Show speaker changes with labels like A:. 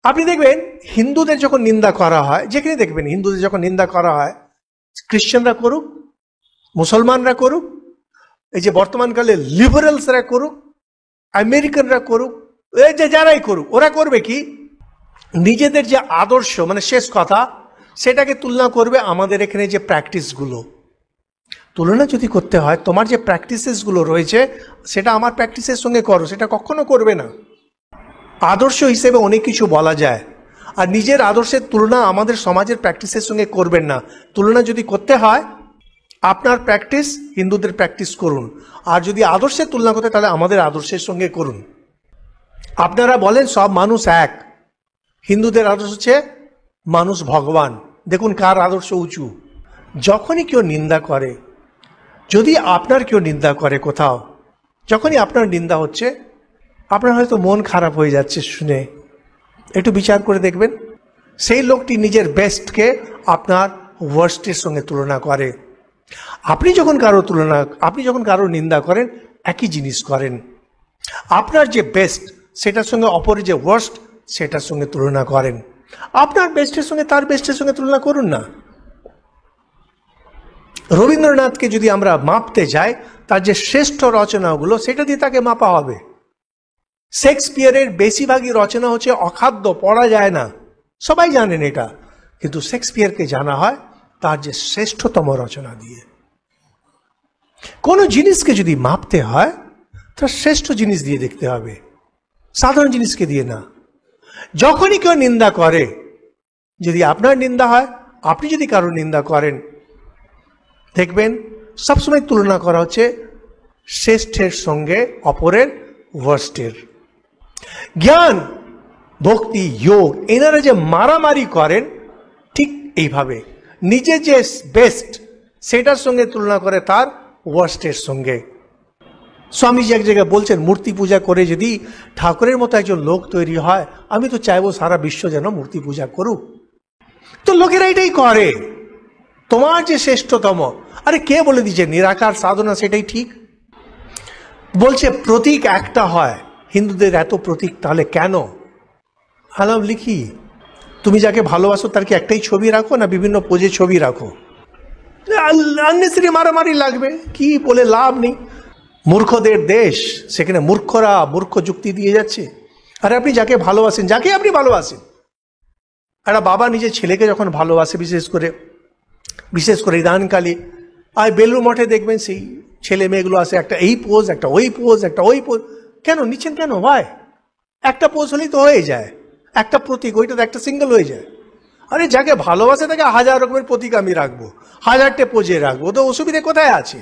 A: আপনি দেখবেন হিন্দুদের যখন নিন্দা করা হয়, যেখানে দেখবেন হিন্দুদের যখন নিন্দা করা হয়, খ্রিস্টানরা করুক, মুসলমানরা করুক, এই যে বর্তমানকালে লিবারেলসরা করুক, আমেরিকানরা করুক, এই যে যারাই করুক, ওরা করবে কি, নিজেদের যে আদর্শ মানে শেষ কথা সেটাকে তুলনা করবে আমাদের এখানে যে প্র্যাকটিসগুলো। তুলনা যদি করতে হয়, তোমার যে প্র্যাকটিসেসগুলো রয়েছে সেটা আমার প্র্যাকটিসের সঙ্গে করো, সেটা কখনো করবে না। আদর্শ হিসেবে অনেক কিছু বলা যায়, আর নিজের আদর্শের তুলনা আমাদের সমাজের প্র্যাকটিসের সঙ্গে করবেন না। তুলনা যদি করতে হয়, আপনার প্র্যাকটিস হিন্দুদের প্র্যাকটিস করুন, আর যদি আদর্শের তুলনা করতে তাহলে আমাদের আদর্শের সঙ্গে করুন। আপনারা বলেন সব মানুষ এক, হিন্দুদের আদর্শ হচ্ছে মানুষ ভগবান। দেখুন কার আদর্শ উঁচু। যখনই কেউ নিন্দা করে, যদি আপনার কেউ নিন্দা করে কোথাও, যখনই আপনার নিন্দা হচ্ছে, আপনার হয়তো মন খারাপ হয়ে যাচ্ছে শুনে, একটু বিচার করে দেখবেন সেই লোকটি নিজের বেস্টকে আপনার ওয়ার্স্টের সঙ্গে তুলনা করে। আপনি যখন কারো নিন্দা করেন, একই জিনিস করেন। আপনার যে বেস্ট সেটার সঙ্গে অপরের যে ওয়ার্স্ট সেটার সঙ্গে তুলনা করেন। আপনার বেস্টের সঙ্গে তার বেস্টের সঙ্গে তুলনা করুন না। রবীন্দ্রনাথকে যদি আমরা মাপতে যাই, তার যে শ্রেষ্ঠ রচনাগুলো সেটা দিয়ে তাকে মাপা হবে। শেক্সপিয়ারের বেশিরভাগই রচনা হচ্ছে অখাদ্য, পড়া যায় না, সবাই জানেন এটা, কিন্তু শেক্সপিয়ারকে জানা হয় তার যে শ্রেষ্ঠতম রচনা দিয়ে। কোনো জিনিসকে যদি মাপতে হয় তার শ্রেষ্ঠ জিনিস দিয়ে দেখতে হবে, সাধারণ জিনিসকে দিয়ে না। যখনই কেউ নিন্দা করে, যদি আপনার নিন্দা হয়, আপনি যদি কারো নিন্দা করেন, দেখবেন সবসময় তুলনা করা হচ্ছে শ্রেষ্ঠের সঙ্গে অপরের ওয়ার্স্টের। জ্ঞান, ভক্তি, যোগ, এনারা যে মারামারি করেন, ঠিক এইভাবে নিজে যে বেস্ট সেটার সঙ্গে তুলনা করে তার ওয়ার্স্টের সঙ্গে। স্বামীজি এক জায়গায় বলছেন, মূর্তি পূজা করে যদি ঠাকুরের মতো একজন লোক তৈরি হয়, আমি তো চাইবো সারা বিশ্ব যেন মূর্তি পূজা করুক। তো লোকেরা এটাই করে। তোমার যে শ্রেষ্ঠতম, আরে কে বলে দিচ্ছে নিরাকার সাধনা সেটাই ঠিক? বলছে প্রতীক একটা হয়, হিন্দুদের এত প্রতীক, তাহলে কেন? আলাম লিখি, তুমি যাকে ভালোবাসো তার কি একটাই ছবি রাখো, না বিভিন্ন পোজে ছবি রাখো? আননেসারি মারামারি লাগবে, কি বলে লাভ নেই। মূর্খদের দেশ, সেখানে মূর্খরা মূর্খ যুক্তি দিয়ে যাচ্ছে। আরে আপনি যাকে ভালোবাসেন, যাকে আপনি ভালোবাসেন, একটা বাবা নিজের ছেলেকে যখন ভালোবাসে, বিশেষ করে ইদানকালে, আর বেলুর মঠে দেখবেন সেই ছেলে মেয়েগুলো আসে, একটা এই পোজ, একটা ওই পোজ, একটা ওই পোজ। কেন নিচ্ছেন? কেন ভাই? একটা পোজ হলেই তো হয়ে যায়, একটা প্রতীক, ওইটা তো একটা সিঙ্গেল হয়ে যায়। আরে যাকে ভালোবাসে তাকে 1000 রকমের প্রতীক আমি রাখবো, 1000টে পোজে রাখবো, তো অসুবিধে কোথায় আছে?